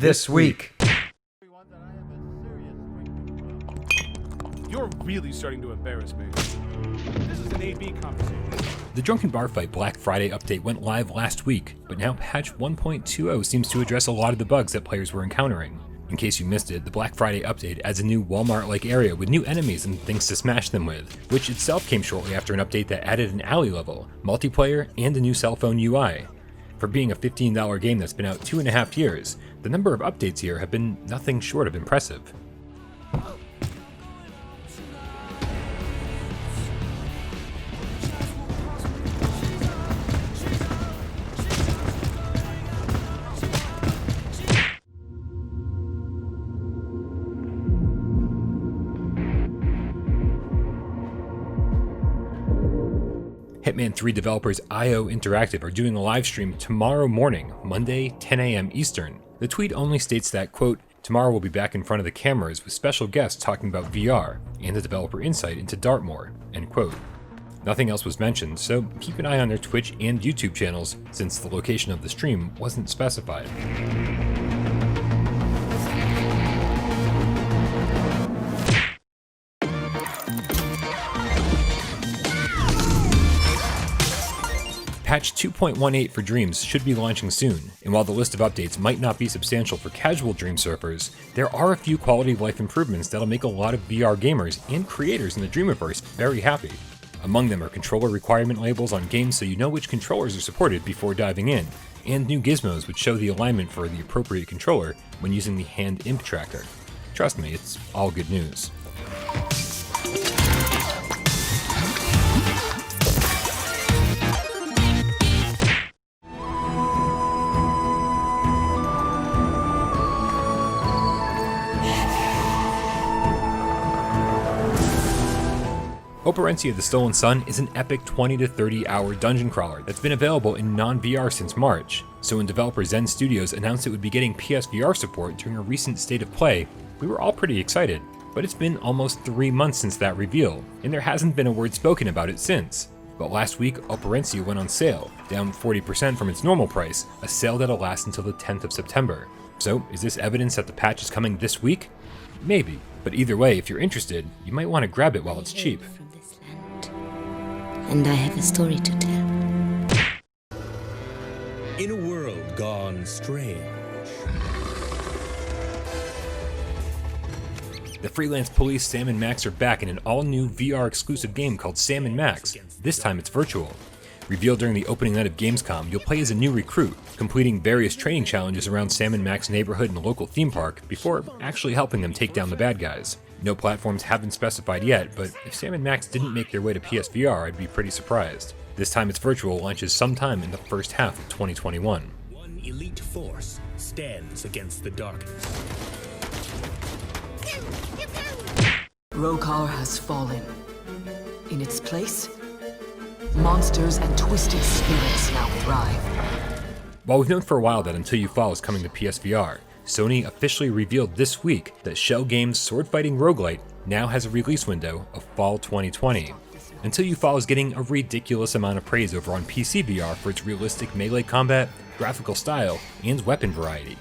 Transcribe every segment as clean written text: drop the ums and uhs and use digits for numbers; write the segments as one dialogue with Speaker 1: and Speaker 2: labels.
Speaker 1: this week.
Speaker 2: You're really starting to embarrass me. This is an AB conversation.
Speaker 3: The Drunken Bar Fight Black Friday update went live last week, but now patch 1.20 seems to address a lot of the bugs that players were encountering. In case you missed it, the Black Friday update adds a new Walmart-like area with new enemies and things to smash them with, which itself came shortly after an update that added an alley level, multiplayer, and a new cell phone UI. For being a $15 game that's been out 2.5 years, the number of updates here have been nothing short of impressive. Hitman 3 developers IO Interactive are doing a live stream tomorrow morning, Monday, 10 a.m. Eastern. The tweet only states that, quote, "Tomorrow we'll be back in front of the cameras with special guests talking about VR and the developer insight into Dartmoor," end quote. Nothing else was mentioned, so keep an eye on their Twitch and YouTube channels since the location of the stream wasn't specified. Patch 2.18 for Dreams should be launching soon, and while the list of updates might not be substantial for casual Dream surfers, there are a few quality of life improvements that'll make a lot of VR gamers and creators in the Dreamiverse very happy. Among them are controller requirement labels on games so you know which controllers are supported before diving in, and new gizmos which show the alignment for the appropriate controller when using the hand imp tracker. Trust me, it's all good news. OPERENCIA: The Stolen Sun is an epic 20 to 30 hour dungeon crawler that's been available in non-VR since March, so when developer Zen Studios announced it would be getting PSVR support during a recent State of Play, we were all pretty excited. But it's been almost 3 months since that reveal, and there hasn't been a word spoken about it since. But last week, OPERENCIA went on sale, down 40% from its normal price, a sale that'll last until the 10th of September. So is this evidence that the patch is coming this week? Maybe, but either way, if you're interested, you might want to grab it while it's cheap.
Speaker 4: And I have a story to tell.
Speaker 5: In a world gone strange.
Speaker 3: The freelance police Sam and Max are back in an all-new VR exclusive game called Sam and Max. This time it's virtual. Revealed during the opening night of Gamescom, you'll play as a new recruit, completing various training challenges around Sam and Max's neighborhood and local theme park before actually helping them take down the bad guys. No platforms have been specified yet, but if Sam and Max didn't make their way to PSVR, I'd be pretty surprised. This time it's virtual, launches sometime in the first half of 2021.
Speaker 5: One elite force stands against the darkness.
Speaker 6: Rokar has fallen. In its place, monsters and twisted spirits now thrive.
Speaker 3: While we've known for a while that Until You Fall is coming to PSVR, Sony officially revealed this week that Shell Games' sword-fighting roguelite now has a release window of fall 2020. Until You Fall is getting a ridiculous amount of praise over on PC VR for its realistic melee combat, graphical style, and weapon variety.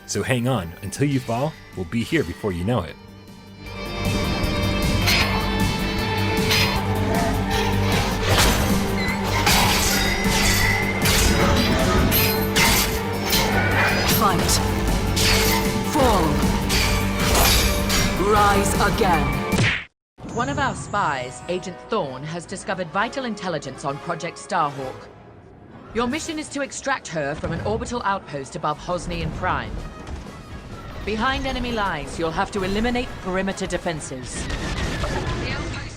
Speaker 3: So hang on, Until You Fall will be here before you know it.
Speaker 6: Fight. Fall. Rise again.
Speaker 7: One of our spies, Agent Thorne, has discovered vital intelligence on Project Starhawk. Your mission is to extract her from an orbital outpost above Hosnian Prime. Behind enemy lines, you'll have to eliminate perimeter defenses.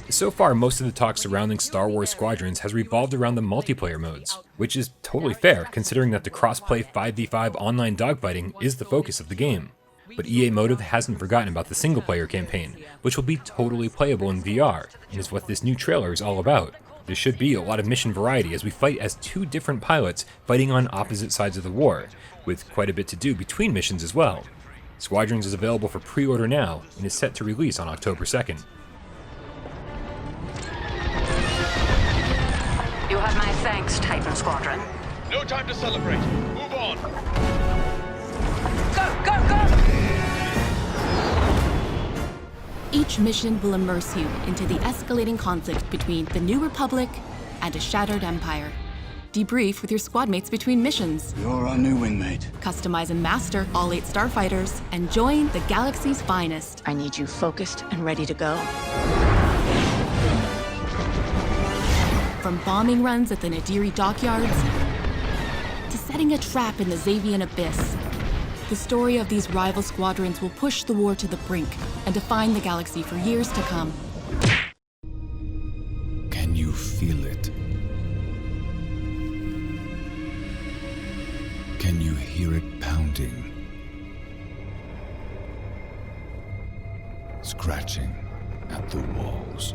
Speaker 3: So far, most of the talk surrounding Star Wars Squadrons has revolved around the multiplayer modes, which is totally fair considering that the cross-play 5v5 online dogfighting is the focus of the game. But EA Motive hasn't forgotten about the single-player campaign, which will be totally playable in VR, and is what this new trailer is all about. There should be a lot of mission variety as we fight as two different pilots fighting on opposite sides of the war, with quite a bit to do between missions as well. Squadrons is available for pre-order now, and is set to release on October 2nd.
Speaker 8: You have my thanks, Titan Squadron.
Speaker 2: No time to celebrate. Move on.
Speaker 8: Go, go, go!
Speaker 1: Each mission will immerse you into the escalating conflict between the New Republic and a shattered empire. Debrief with your squad mates between missions.
Speaker 4: You're our new wingmate.
Speaker 1: Customize and master all 8 starfighters and join the galaxy's finest.
Speaker 9: I need you focused and ready to go.
Speaker 1: From bombing runs at the Nadiri dockyards to setting a trap in the Xavian abyss, the story of these rival squadrons will push the war to the brink and define the galaxy for years to come.
Speaker 4: Can you feel it? Can you hear it pounding? Scratching at the walls.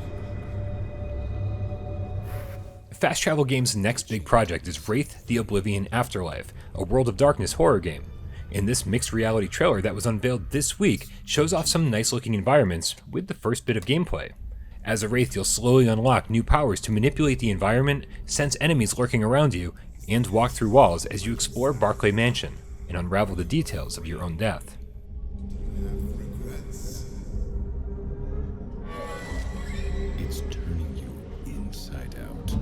Speaker 3: Fast Travel Games' next big project is WRAITH: The Oblivion Afterlife, a World of Darkness horror game. And this mixed reality trailer that was unveiled this week shows off some nice looking environments with the first bit of gameplay. As a Wraith, you'll slowly unlock new powers to manipulate the environment, sense enemies lurking around you, and walk through walls as you explore Barclay Mansion and unravel the details of your own death.
Speaker 4: It's turning you inside out.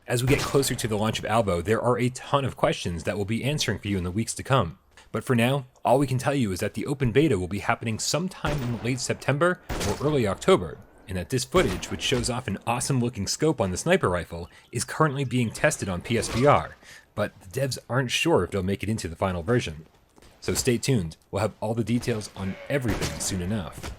Speaker 3: As we get closer to the launch of Albo, there are a ton of questions that we'll be answering for you in the weeks to come. But for now, all we can tell you is that the open beta will be happening sometime in late September or early October, and that this footage, which shows off an awesome looking scope on the sniper rifle, is currently being tested on PSVR, but the devs aren't sure if they'll make it into the final version. So stay tuned, we'll have all the details on everything soon enough.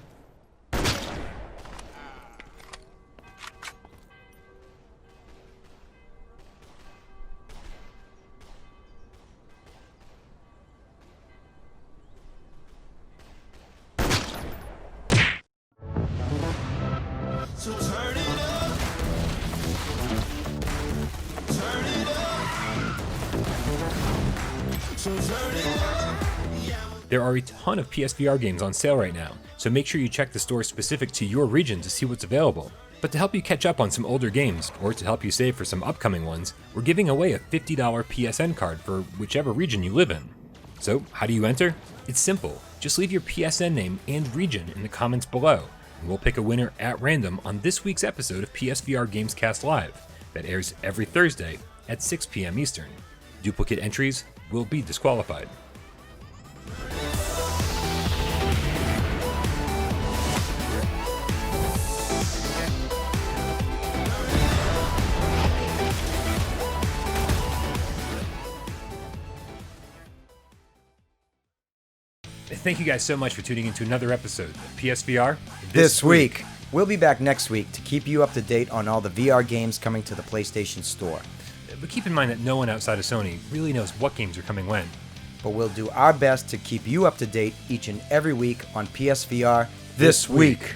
Speaker 10: So turn it up. Turn it up. So turn it up.
Speaker 3: There are a ton of PSVR games on sale right now, so make sure you check the store specific to your region to see what's available. But to help you catch up on some older games, or to help you save for some upcoming ones, we're giving away a $50 PSN card for whichever region you live in. So how do you enter? It's simple. Just leave your PSN name and region in the comments below, and we'll pick a winner at random on this week's episode of PSVR Gamescast Live that airs every Thursday at 6 p.m. Eastern. Duplicate entries will be disqualified. Thank you guys so much for tuning into another episode of PSVR
Speaker 11: This week. We'll be back next week to keep you up to date on all the VR games coming to the PlayStation Store.
Speaker 3: But keep in mind that no one outside of Sony really knows what games are coming when.
Speaker 11: But we'll do our best to keep you up to date each and every week on PSVR This Week.